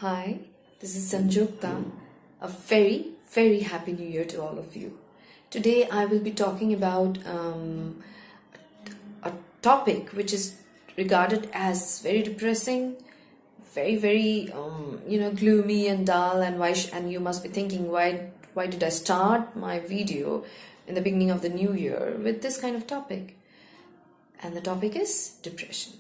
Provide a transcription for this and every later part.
Hi, this is Sanjukta. A very happy new year to all of you. Today I will be talking about a topic which is regarded as very depressing, very gloomy and dull, and and you must be thinking why did I start my video in the beginning of the new year with this kind of topic? And the topic is depression.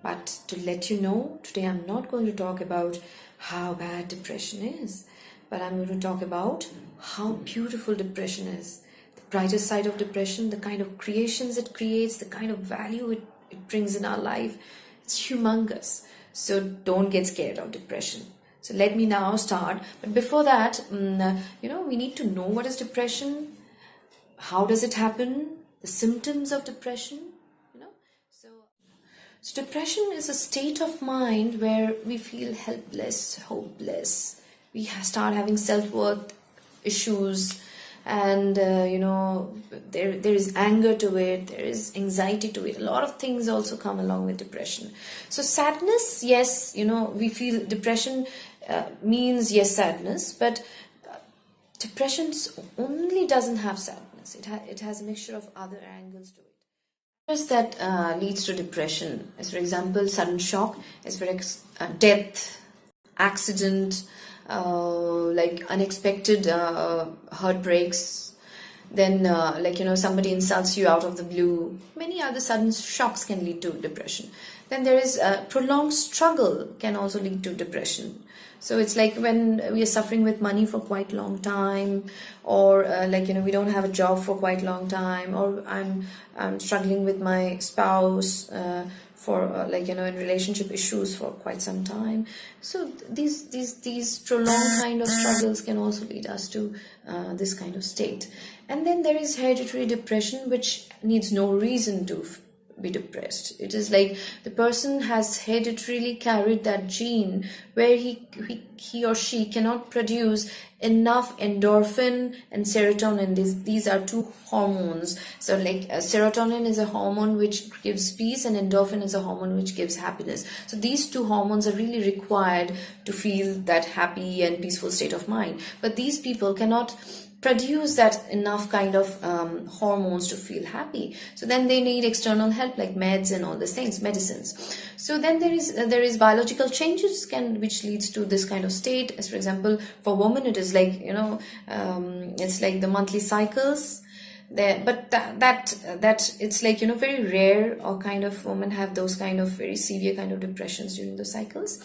But to let you know, today I'm not going to talk about how bad depression is, but I'm going to talk about how beautiful depression is. The brighter side of depression, the kind of creations it creates, the kind of value it brings in our life. It's humongous. So don't get scared of depression. So let me now start. But before that, we need to know what is depression, how does it happen, the symptoms of depression. So depression is a state of mind where we feel helpless, hopeless. We start having self-worth issues, and there is anger to it, there is anxiety to it. A lot of things also come along with depression. So sadness, yes, we feel depression means yes sadness, but depression only doesn't have sadness. It has a mixture of other angles to it. That leads to depression is, for example, sudden shock, is for death, accident, like unexpected heartbreaks. Then somebody insults you out of the blue. Many other sudden shocks can lead to depression. Then there is prolonged struggle can also lead to depression. So it's like when we are suffering with money for quite a long time, or we don't have a job for quite a long time, or I'm struggling with my spouse for in relationship issues for quite some time. So these prolonged kind of struggles can also lead us to this kind of state. And then there is hereditary depression, which needs no reason to be depressed. It is like the person has hereditarily carried that gene where he or she cannot produce enough endorphin and serotonin. These are two hormones. So serotonin is a hormone which gives peace, and endorphin is a hormone which gives happiness. So these two hormones are really required to feel that happy and peaceful state of mind. But these people cannot produce that enough kind of hormones to feel happy. So then they need external help like meds and all these things, medicines. So then there is biological changes which leads to this kind of state. As for example, for women it is like it's like the monthly cycles there, but that it's like very rare, or kind of women have those kind of very severe kind of depressions during the cycles.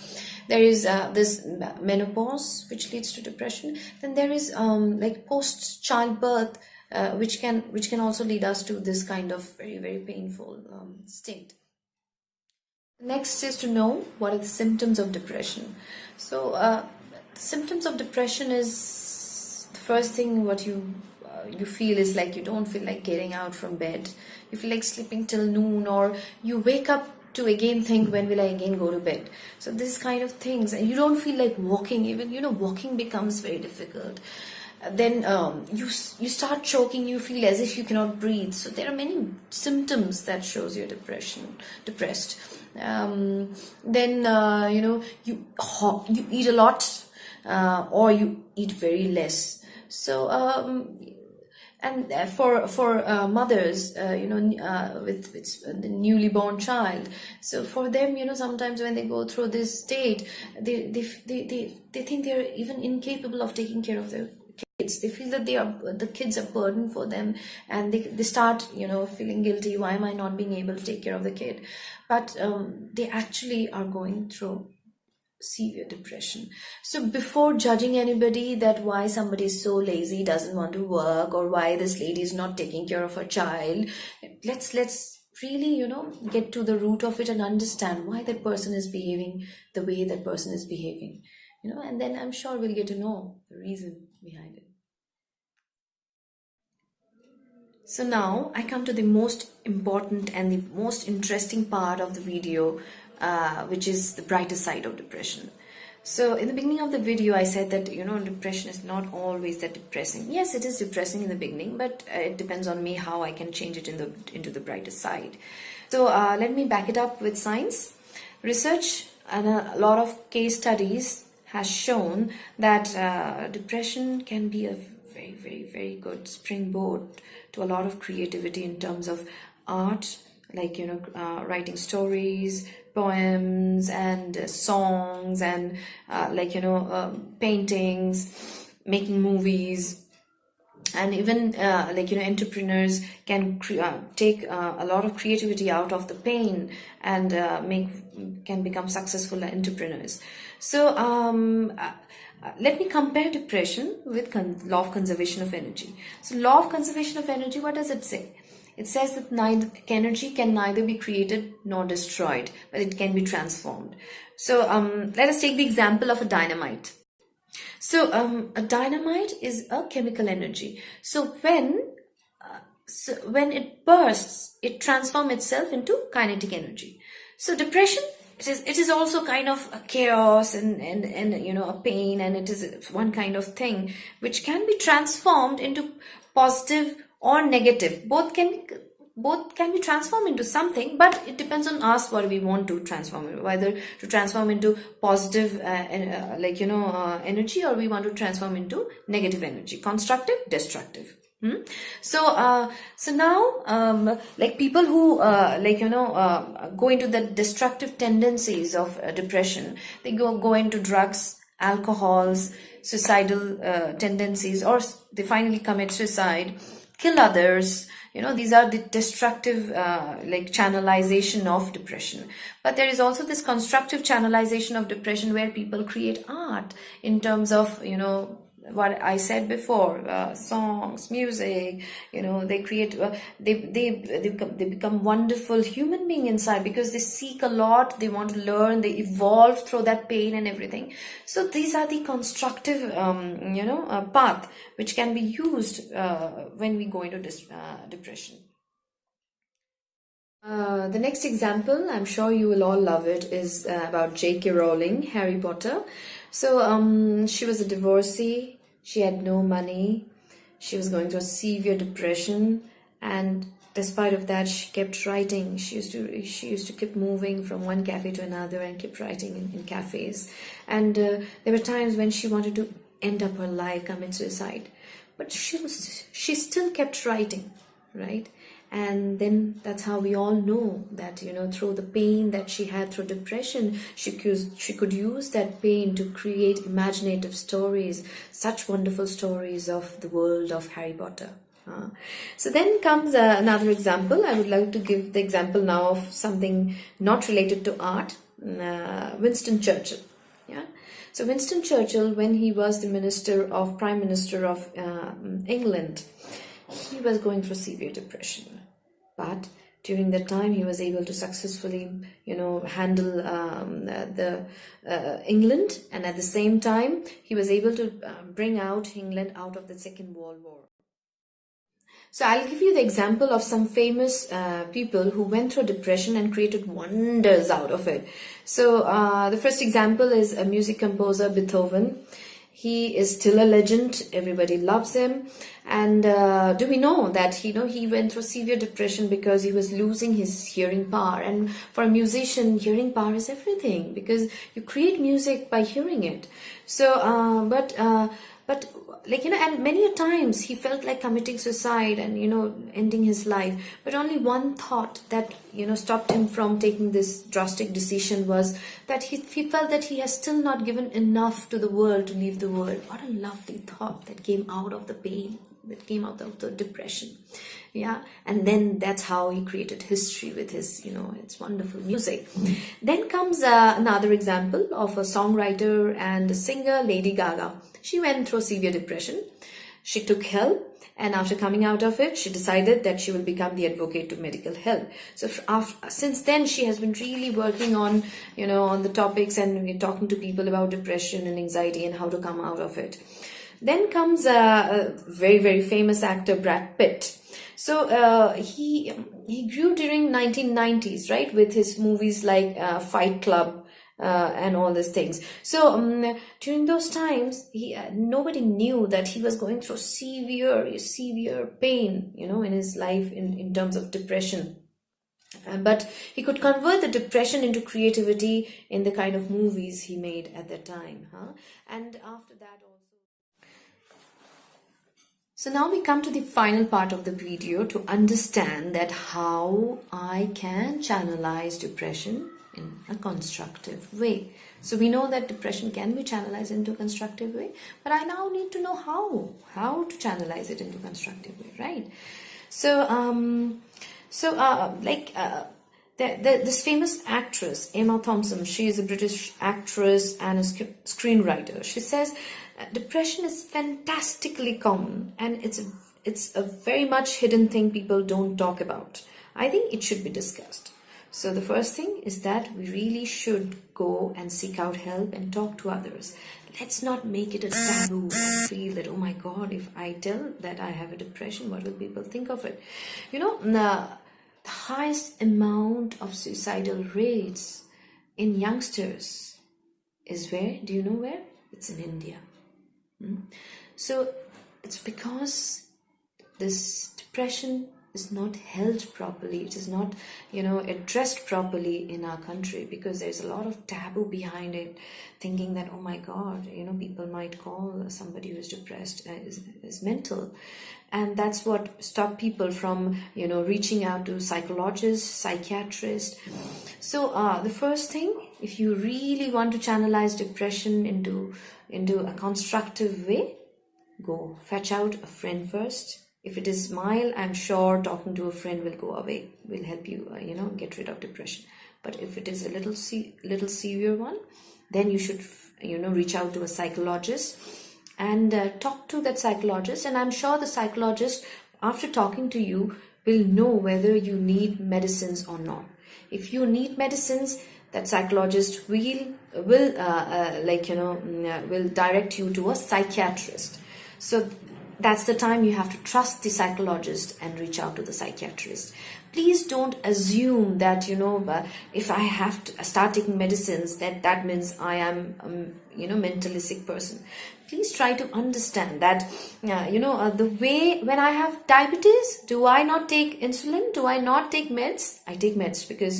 There is this menopause which leads to depression. Then there is like post childbirth which can also lead us to this kind of very painful state. Next is to know what are the symptoms of depression. So symptoms of depression is, the first thing what you feel is like you don't feel like getting out from bed. You feel like sleeping till noon, or you wake up to again think, when will I again go to bed? So this kind of things, and you don't feel like walking. Even walking becomes very difficult. Then you start choking. You feel as if you cannot breathe. So there are many symptoms that shows you're depressed. Then you eat a lot, or you eat very less. So and for mothers, with the newly born child, so for them, sometimes when they go through this state, they think they're even incapable of taking care of their kids. They feel that the kids are burden for them, and they start feeling guilty. Why am I not being able to take care of the kid? But they actually are going through severe depression. So before judging anybody that why somebody is so lazy, doesn't want to work, or why this lady is not taking care of her child, let's really get to the root of it and understand why that person is behaving the way that person is behaving, and then I'm sure we'll get to know the reason behind it. So now I come to the most important and the most interesting part of the video, which is the brighter side of depression. So in the beginning of the video, I said that, depression is not always that depressing. Yes, it is depressing in the beginning, but it depends on me how I can change it into the brighter side. So let me back it up with science, research, and a lot of case studies has shown that depression can be a very, very, very good springboard to a lot of creativity in terms of art, like, writing stories, poems, and songs, and paintings, making movies. And even entrepreneurs can take a lot of creativity out of the pain, and can become successful entrepreneurs. So let me compare depression with law of conservation of energy. So law of conservation of energy, what does it say? It says that energy can neither be created nor destroyed, but it can be transformed. So let us take the example of a dynamite. So a dynamite is a chemical energy. So when it bursts, it transforms itself into kinetic energy. So depression, it is also kind of a chaos and a pain, and it is one kind of thing which can be transformed into positive or negative. Both can be transformed into something, but it depends on us what we want to transform it, whether to transform into positive energy, or we want to transform into negative energy, constructive, destructive. So now people who go into the destructive tendencies of depression, they go into drugs, alcohols, suicidal tendencies, or they finally commit suicide, kill others. These are the destructive channelization of depression. But there is also this constructive channelization of depression, where people create art in terms of what I said before, songs, music. They create they become wonderful human being inside, because they seek a lot, they want to learn, they evolve through that pain and everything. So these are the constructive path which can be used when we go into depression. The next example, I'm sure you will all love it, is about J.K. Rowling, Harry Potter. So she was a divorcee. She had no money. She was going through a severe depression, and despite of that, she kept writing. She used to keep moving from one cafe to another and kept writing in cafes. And there were times when she wanted to end up her life, commit suicide, but she still kept writing, right? And then that's how we all know that through the pain that she had through depression, she could use that pain to create imaginative stories, such wonderful stories of the world of Harry Potter. So then comes another example. I would like to give the example now of something not related to art. Winston Churchill. Yeah. So Winston Churchill, when he was the Prime Minister of England, he was going through severe depression. But during that time, he was able to successfully, handle the England, and at the same time, he was able to bring out England out of the Second World War. So I'll give you the example of some famous people who went through depression and created wonders out of it. So the first example is a music composer, Beethoven. He is still a legend. Everybody loves him. And do we know that he went through severe depression because he was losing his hearing power? And for a musician, hearing power is everything, because you create music by hearing it. So, but and many a times he felt like committing suicide and ending his life. But only one thought that stopped him from taking this drastic decision was that he felt that he has still not given enough to the world to leave the world. What a lovely thought that came out of the pain, that came out of the depression. Yeah. And then that's how he created history with his it's wonderful music. Then comes another example of a songwriter and a singer, Lady Gaga. She went through severe depression. She took help, and after coming out of it, she decided that she will become the advocate of medical help. So since then, she has been really working on on the topics and talking to people about depression and anxiety and how to come out of it. Then comes a very, very famous actor, Brad Pitt. So he grew during 1990s, right, with his movies like Fight Club and all these things. So during those times, nobody knew that he was going through severe pain, in his life in terms of depression. But he could convert the depression into creativity in the kind of movies he made at that time. And after that also. So now we come to the final part of the video to understand that how I can channelize depression in a constructive way. So we know that depression can be channelized into a constructive way, but I now need to know how to channelize it into a constructive way, right? This famous actress, Emma Thompson, she is a British actress and a screenwriter. She says depression is fantastically common, and it's a very much hidden thing people don't talk about. I think it should be discussed. So the first thing is that we really should go and seek out help and talk to others. Let's not make it a taboo and feel that, oh my God, if I tell that I have a depression, what will people think of it? The highest amount of suicidal rates in youngsters is where? Do you know where? It's in India. So it's because this depression is not held properly. It is not, addressed properly in our country, because there's a lot of taboo behind it, thinking that, oh my God, people might call somebody who's depressed is mental. And that's what stopped people from, reaching out to psychologists, psychiatrists. So the first thing, if you really want to channelize depression into a constructive way, go fetch out a friend first. If it is mild, I'm sure talking to a friend will help you, get rid of depression. But if it is a little severe one, then you should, reach out to a psychologist and talk to that psychologist. And I'm sure the psychologist, after talking to you, will know whether you need medicines or not. If you need medicines, that psychologist will direct you to a psychiatrist. So that's the time you have to trust the psychologist and reach out to the psychiatrist. Please don't assume that, if I have to start taking medicines, that means I am, mentally sick person. Please try to understand that, the way when I have diabetes, do I not take insulin? Do I not take meds? I take meds because,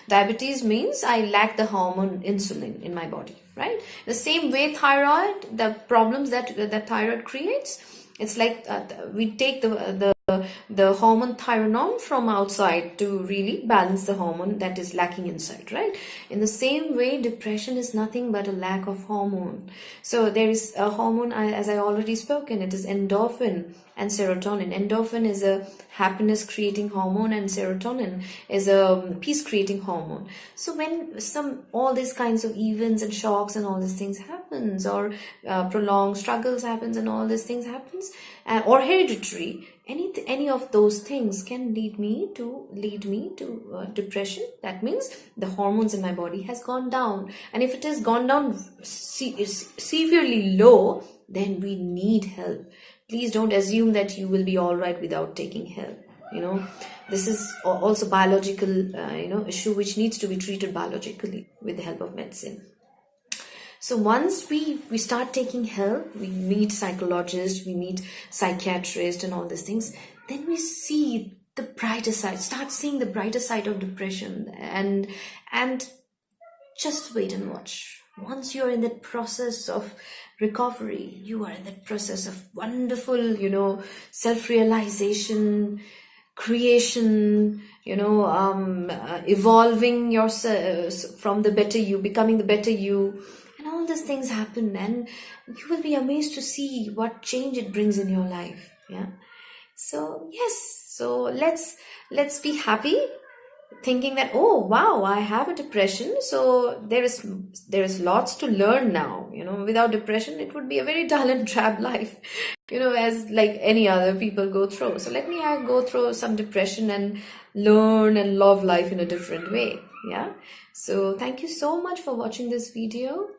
diabetes means I lack the hormone insulin in my body, right? The same way thyroid, the problems that thyroid creates, it's like we take the hormone thyronome from outside to really balance the hormone that is lacking inside, right? In the same way, depression is nothing but a lack of hormone. So there is a hormone, as I already spoken, it is endorphin and serotonin. Endorphin is a happiness creating hormone, and serotonin is a peace creating hormone. So when all these kinds of events and shocks and all these things happens, or prolonged struggles happens and all these things happens, or hereditary, any of those things can lead me to depression. That means the hormones in my body has gone down, and if it has gone down severely low, then we need help. Please don't assume that you will be all right without taking help. This is also biological issue which needs to be treated biologically with the help of medicine. So once we start taking help, we meet psychologists, we meet psychiatrists and all these things, then we see the brighter side, start seeing the brighter side of depression, and just wait and watch. Once you're in that process of recovery, you are in that process of wonderful, self-realization, creation, evolving yourself from the better you, becoming the better you. All these things happen, and you will be amazed to see what change it brings in your life. Yeah. So yes, so let's be happy, thinking that, oh wow, I have a depression, so there is lots to learn now. Without depression, it would be a very dull and drab life, as like any other people go through. So let me go through some depression and learn and love life in a different way. Yeah. So thank you so much for watching this video.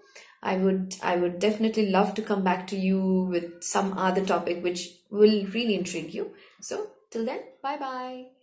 I would definitely love to come back to you with some other topic which will really intrigue you. So till then, bye bye.